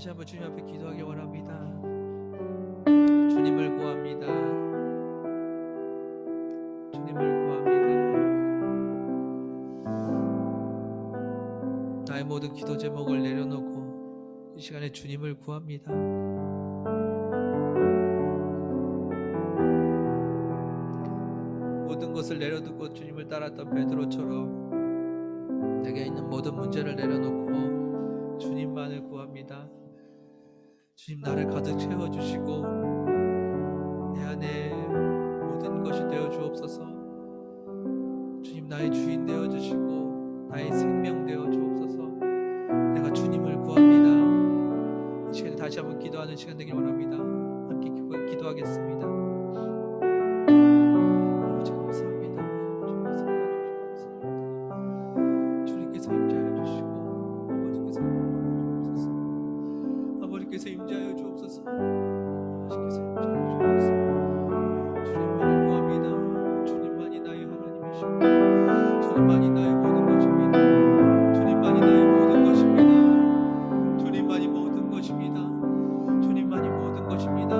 다시 한번 주님 앞에 기도하기 원합니다. 주님을 구합니다. 주님을 구합니다. 나의 모든 기도 제목을 내려놓고 이 시간에 주님을 구합니다. 모든 것을 내려두고 주님을 따랐던 베드로처럼 내게 있는 모든 문제를 내려놓고 주님만을 구합니다. 주님, 나를 가득 채워주시고 내 안에 모든 것이 되어 주옵소서. 주님, 나의 주인 되어 주시고 나의 생명 되어 주옵소서. 내가 주님을 구합니다. 이 시간에 다시 한번 기도하는 시간 되길 원합니다. 함께 기도하겠습니다. 아버지 감사합니다. 주님께서 임재하여 주시고 아버지께서 임재하여 주옵소서. 아버지께서 임재하여 주옵소서. 주님만을 구합니다. 주님만이 나의 하나님이시고 주님만이 나의 모든 것입니다. 주님만이 나의 모든 것입니다. 주님만이 모든 것입니다. 주님만이 모든 것입니다.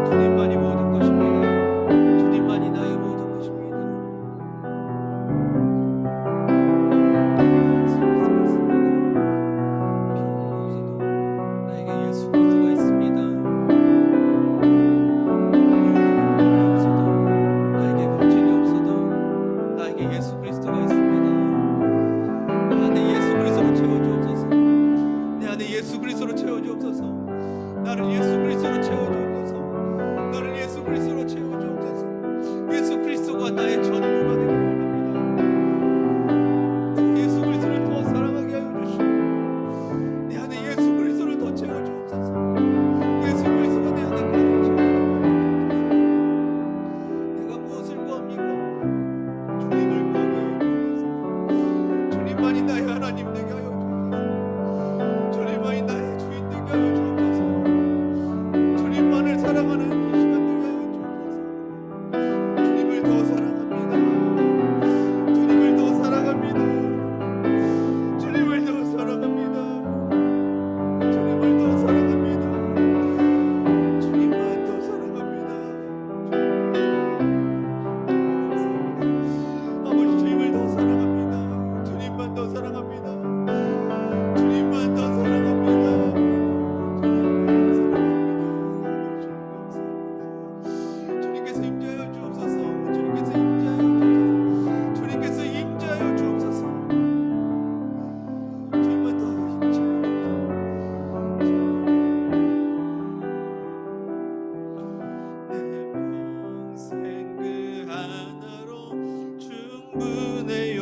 주님만이 모든 것입니다. 주님만이 나의 모든 것입니다. 나에게 예수 그리스도가 있습니다. 나에게 물질이 없어도 나에게 예수 그리스도가 있습니다. 내 안에 예수 그리스도로 채워주옵소서. 내 안에 예수 그리스도로 채워주옵소서. 나를 예수 그리스도로 채워주옵소서. 나를 예수 그리스도로 채워주옵소서. 예수 그리스도가 나의 전부가 되길 원합니다. 예수 그리스도를 더 사랑하게 하여 주시고 내 안에 예수 그리스도를 더 채워주옵소서. 예수 그리스도가 내 안에 가득 채워주옵소서. 내가 무엇을 구합니까? 주님을 구하게 하여 주옵소서. 주님만이 나의 하나님 되게 하여 주옵소서. 주님만이 나의 주인 되게 하여 주옵소서. 주님만을 사랑하는 이 시간 되게 하여 주옵소서. 주님을 더 사랑합니다. 주님을 더 사랑합니다. 주님을 더 사랑합니다. 주님을 더 사랑합니다. 주님만 더 사랑합니다. 아버지, 주님을 더 사랑합니다. 주님만 더 사랑합니다. 주님만 더 사랑합니다. 주님께서 임재하여 주옵소서. 주님께서 임재하여 주옵소서. 주님께서 임재하여 주옵소서. 주님만 더 임재하여 주옵소서. 내 평생 그 하나로 충분해요.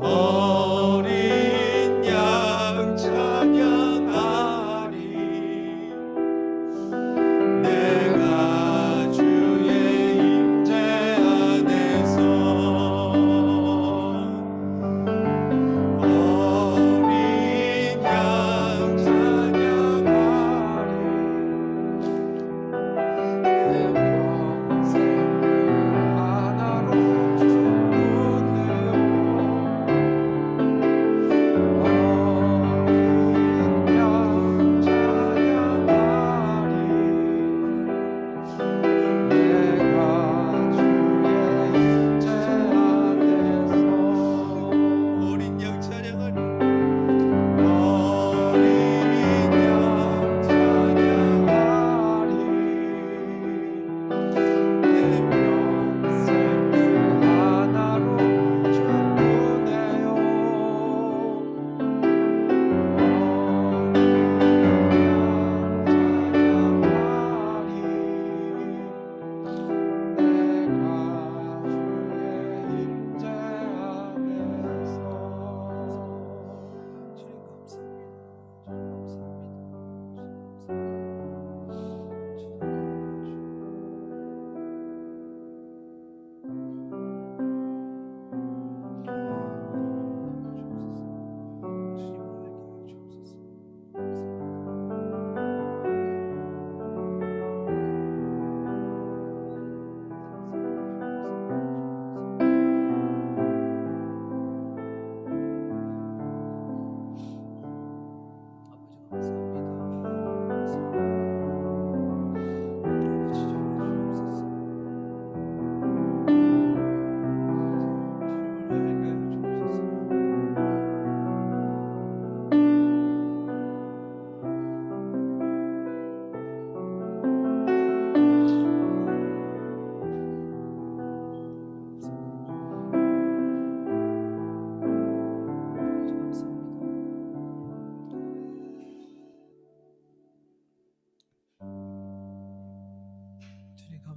어린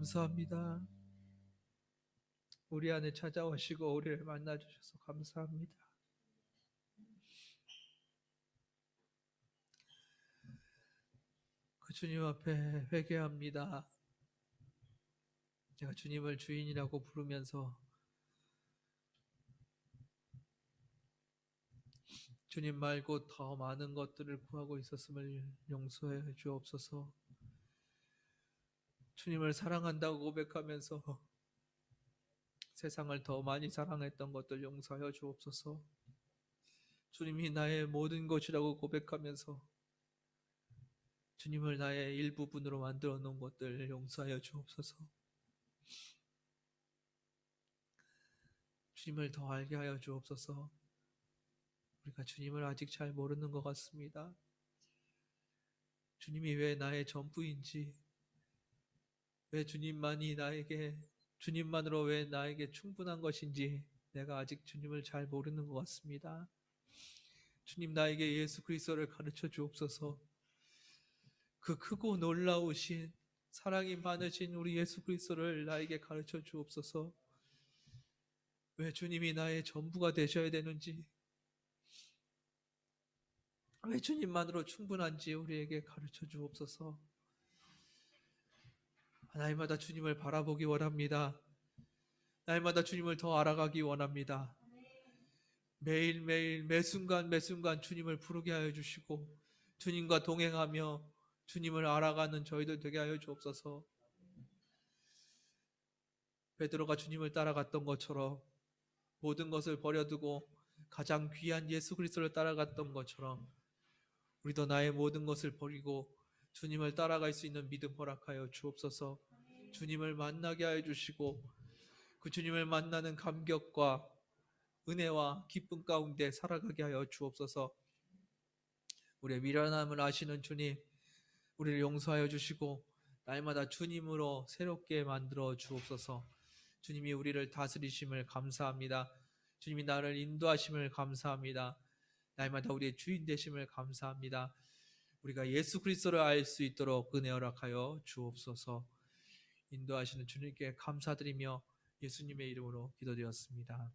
감사합니다. 우리 안에 찾아오시고 우리를 만나주셔서 감사합니다. 그 주님 앞에 회개합니다. 제가 주님을 주인이라고 부르면서 주님 말고 더 많은 것들을 구하고 있었음을 용서해 주옵소서. 주님을 사랑한다고 고백하면서 세상을 더 많이 사랑했던 것들 용서하여 주옵소서. 주님이 나의 모든 것이라고 고백하면서 주님을 나의 일부분으로 만들어 놓은 것들 용서하여 주옵소서. 주님을 더 알게 하여 주옵소서. 우리가 주님을 아직 잘 모르는 것 같습니다. 주님이 왜 나의 전부인지, 왜 주님만으로 왜 나에게 충분한 것인지 내가 아직 주님을 잘 모르는 것 같습니다. 주님, 나에게 예수 그리스도를 가르쳐 주옵소서. 그 크고 놀라우신 사랑이 많으신 우리 예수 그리스도를 나에게 가르쳐 주옵소서. 왜 주님이 나의 전부가 되셔야 되는지, 왜 주님만으로 충분한지 우리에게 가르쳐 주옵소서. 날마다 주님을 바라보기 원합니다. 날마다 주님을 더 알아가기 원합니다. 매일매일 매순간 매순간 주님을 부르게 하여 주시고 주님과 동행하며 주님을 알아가는 저희들 되게 하여 주옵소서. 베드로가 주님을 따라갔던 것처럼 모든 것을 버려두고 가장 귀한 예수 그리스도를 따라갔던 것처럼 우리도 나의 모든 것을 버리고 주님을 따라갈 수 있는 믿음 허락하여 주옵소서. 주님을 만나게 하여 주시고 그 주님을 만나는 감격과 은혜와 기쁨 가운데 살아가게 하여 주옵소서. 우리의 미련함을 아시는 주님, 우리를 용서하여 주시고 날마다 주님으로 새롭게 만들어 주옵소서. 주님이 우리를 다스리심을 감사합니다. 주님이 나를 인도하심을 감사합니다. 날마다 우리의 주인 되심을 감사합니다. 우리가 예수 그리스도를 알 수 있도록 은혜 허락하여 주옵소서. 인도하시는 주님께 감사드리며 예수님의 이름으로 기도드렸습니다.